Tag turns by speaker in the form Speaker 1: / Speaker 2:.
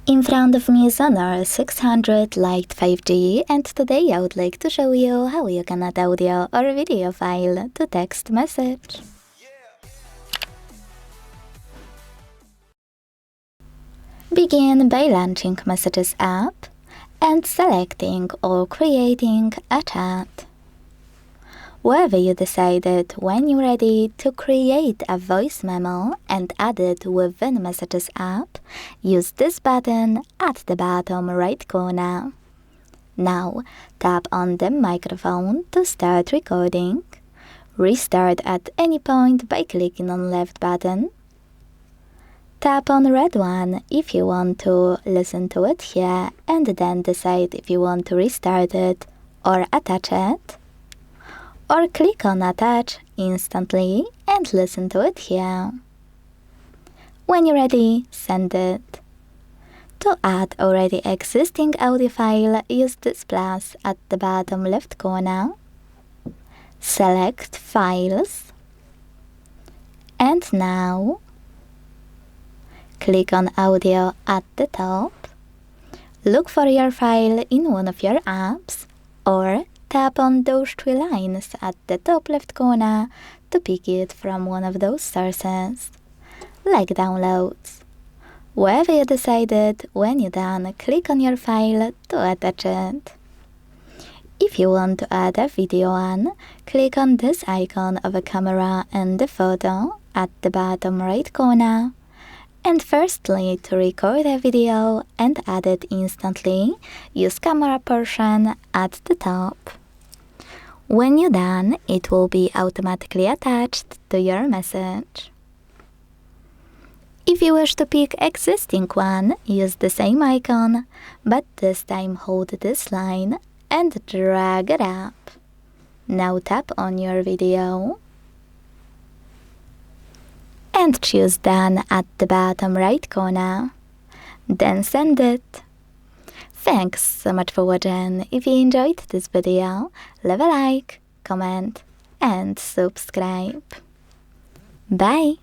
Speaker 1: In front of me is Honor 600 Lite 5G, and today I would like to show you how you can add audio or video file to text message. Begin by launching Messages app and selecting or creating a chat. Wherever you decided when you're ready to create a voice memo and add it within Messages app, use this button at the bottom right corner. Now tap on the microphone to start recording. Restart at any point by clicking on left button. Tap on red one if you want to listen to it here and then decide if you want to restart it or attach it. Or click on Attach instantly and listen to it here. When you're ready, send it. To add already existing audio file, use this plus at the bottom left corner. Select Files. And now, click on Audio at the top. Look for your file in one of your apps, or tap on those three lines at the top left corner to pick it from one of those sources, like Downloads. Wherever you decided, when you're done, click on your file to attach it. If you want to add a video on, click on this icon of a camera and the photo at the bottom right corner. And firstly, to record a video and add it instantly, use camera portion at the top. When you're done, it will be automatically attached to your message. If you wish to pick existing one, use the same icon, but this time hold this line and drag it up. Now tap on your video and choose Done at the bottom right corner. Then send it. Thanks so much for watching. If you enjoyed this video, leave a like, comment and subscribe. Bye!